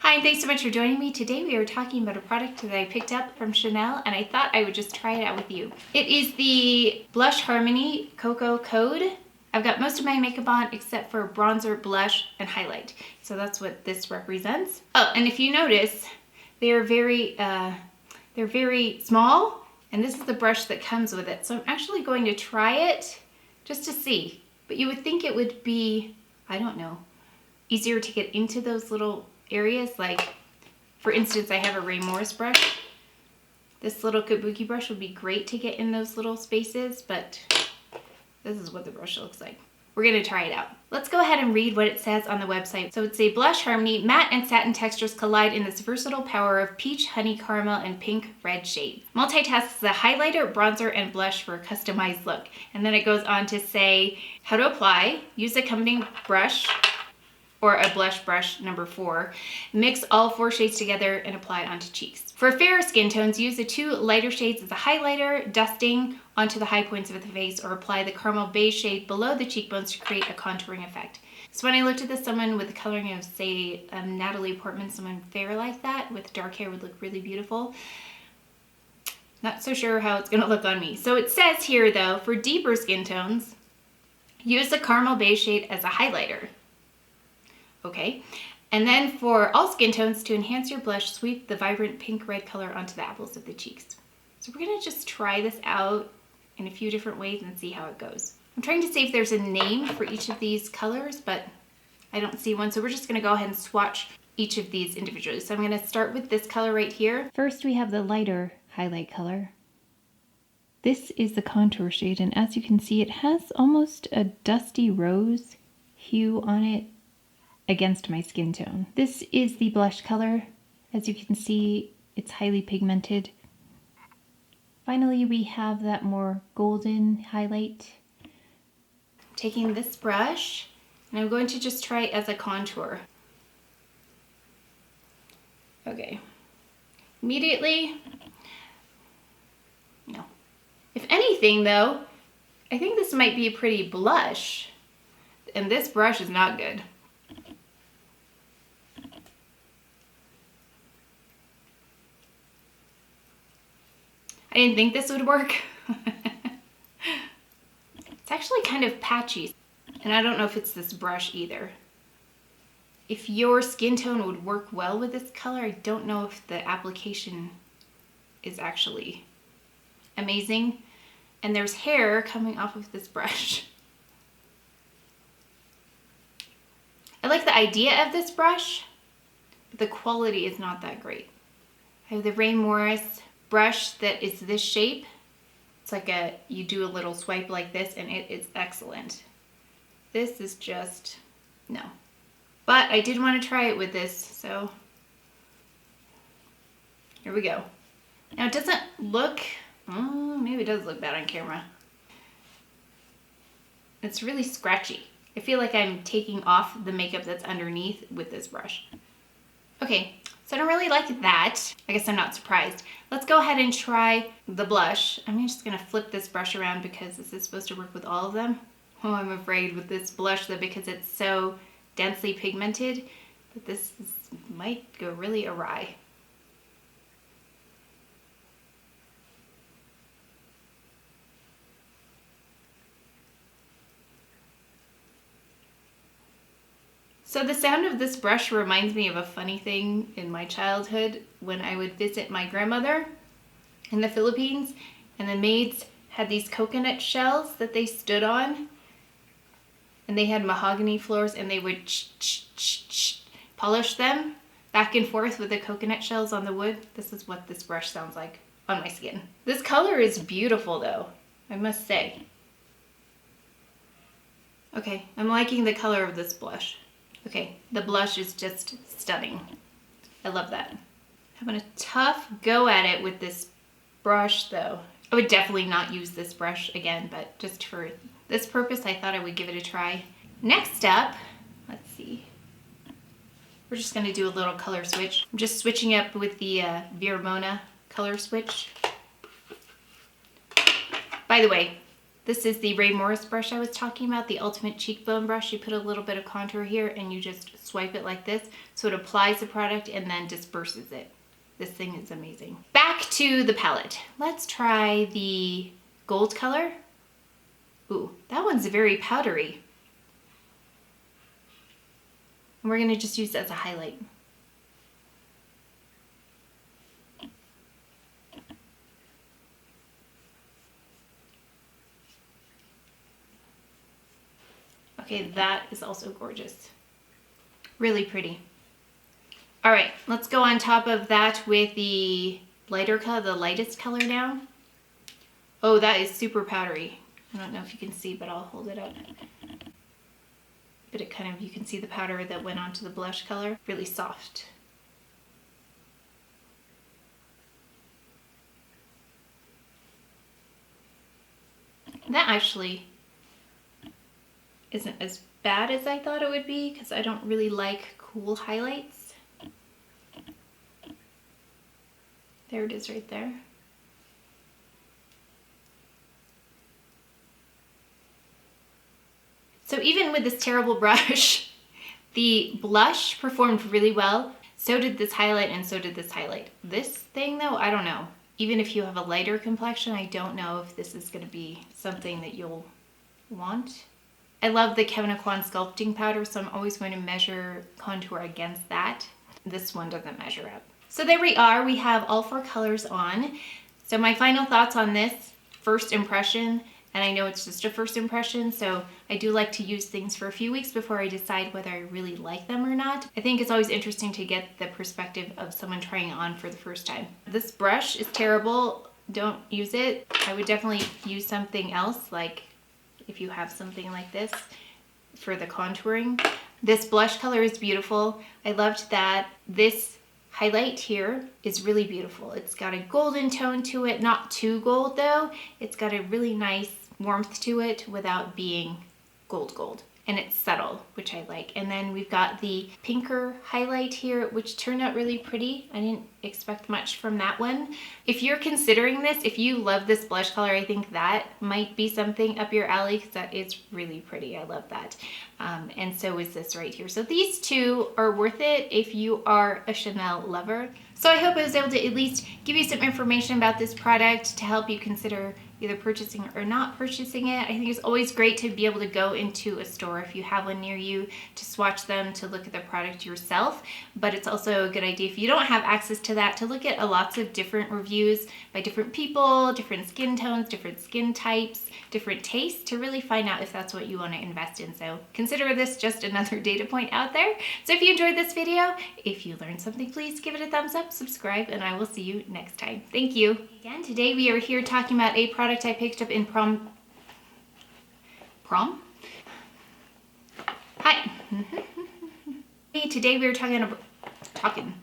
Hi, and thanks so much for joining me. Today we are talking about a product that I picked up from Chanel and I thought I would just try it out with you. It is the Blush Harmony Coco Code. I've got most of my makeup on except for bronzer, blush, and highlight. So that's what this represents. Oh, and if you notice, they're very small, and this is the brush that comes with it. So I'm actually going to try it just to see. But you would think it would be, I don't know, easier to get into those little areas. Like, for instance, I have a Ray Morris brush. This little kabuki brush would be great to get in those little spaces, but this is what the brush looks like. We're gonna try it out. Let's go ahead and read what it says on the website. So it's a Blush Harmony, matte and satin textures collide in this versatile power of peach, honey, caramel, and pink red shades. Multitasks as a highlighter, bronzer, and blush for a customized look. And then it goes on to say how to apply. Use accompanying brush, or a blush brush number 4. Mix all 4 shades together and apply onto cheeks. For fairer skin tones, use the 2 lighter shades as a highlighter, dusting onto the high points of the face, or apply the caramel beige shade below the cheekbones to create a contouring effect. So when I looked at this, someone with the coloring of, say, Natalie Portman, someone fair like that with dark hair would look really beautiful. Not so sure how it's gonna look on me. So it says here though, for deeper skin tones, use the caramel beige shade as a highlighter. Okay, and then for all skin tones, to enhance your blush, sweep the vibrant pink red color onto the apples of the cheeks. So we're gonna just try this out in a few different ways and see how it goes. I'm trying to see if there's a name for each of these colors, but I don't see one. So we're just gonna go ahead and swatch each of these individually. So I'm gonna start with this color right here. First, we have the lighter highlight color. This is the contour shade, and as you can see, it has almost a dusty rose hue on it against my skin tone. This is the blush color. As you can see, it's highly pigmented. Finally, we have that more golden highlight. Taking this brush, and I'm going to just try it as a contour. Okay. Immediately, no. If anything though, I think this might be a pretty blush, and this brush is not good. I didn't think this would work. It's actually kind of patchy, and I don't know if it's this brush either. If your skin tone would work well with this color, I don't know if the application is actually amazing. And there's hair coming off of this brush. I like the idea of this brush, but the quality is not that great. I have the Ray Morris brush that is this shape. It's like you do a little swipe like this and it is excellent. This is just, no. But I did want to try it with this, so here we go. Now it doesn't look, maybe it does look bad on camera. It's really scratchy. I feel like I'm taking off the makeup that's underneath with this brush. Okay, so I don't really like that. I guess I'm not surprised. Let's go ahead and try the blush. I'm just gonna flip this brush around because this is supposed to work with all of them. Oh, I'm afraid with this blush though, because it's so densely pigmented, that this might go really awry. So the sound of this brush reminds me of a funny thing in my childhood when I would visit my grandmother in the Philippines, and the maids had these coconut shells that they stood on, and they had mahogany floors, and they would polish them back and forth with the coconut shells on the wood. This is what this brush sounds like on my skin. This color is beautiful though, I must say. Okay, I'm liking the color of this blush. Okay, the blush is just stunning. I love that. Having a tough go at it with this brush though. I would definitely not use this brush again, but just for this purpose, I thought I would give it a try. Next up, let's see. We're just gonna do a little color switch. I'm just switching up with the Vermona color switch. By the way, This is the Ray Morris brush I was talking about, the Ultimate Cheekbone brush. You put a little bit of contour here and you just swipe it like this. So it applies the product and then disperses it. This thing is amazing. Back to the palette. Let's try the gold color. Ooh, that one's very powdery. And we're gonna just use it as a highlight. Okay, that is also gorgeous. Really pretty. All right, let's go on top of that with the lighter color, the lightest color now. Oh, that is super powdery. I don't know if you can see, but I'll hold it up. But it kind of, you can see the powder that went onto the blush color. Really soft. That actually isn't as bad as I thought it would be because I don't really like cool highlights. There it is right there. So even with this terrible brush, the blush performed really well. So did this highlight and so did this highlight. This thing though, I don't know. Even if you have a lighter complexion, I don't know if this is gonna be something that you'll want. I love the Kevyn Aucoin sculpting powder, so I'm always going to measure contour against that. This one doesn't measure up. So there we are, we have all 4 colors on. So my final thoughts on this first impression, and I know it's just a first impression, so I do like to use things for a few weeks before I decide whether I really like them or not. I think it's always interesting to get the perspective of someone trying it on for the first time. This brush is terrible, don't use it. I would definitely use something else, like if you have something like this for the contouring. This blush color is beautiful. I loved that. This highlight here is really beautiful. It's got a golden tone to it, not too gold though. It's got a really nice warmth to it without being gold. And it's subtle, which I like. And then we've got the pinker highlight here, which turned out really pretty. I didn't expect much from that one. If you're considering this, if you love this blush color, I think that might be something up your alley because that is really pretty. I love that. And so is this right here. So these two are worth it if you are a Chanel lover. So I hope I was able to at least give you some information about this product to help you consider either purchasing or not purchasing it. I think it's always great to be able to go into a store if you have one near you to swatch them, to look at the product yourself. But it's also a good idea if you don't have access to that to look at lots of different reviews by different people, different skin tones, different skin types, different tastes to really find out if that's what you want to invest in. So consider this just another data point out there. So if you enjoyed this video, if you learned something, please give it a thumbs up, subscribe, and I will see you next time. Thank you. Again, today we are here talking about a product I picked up in prom? Hi. Today we are talking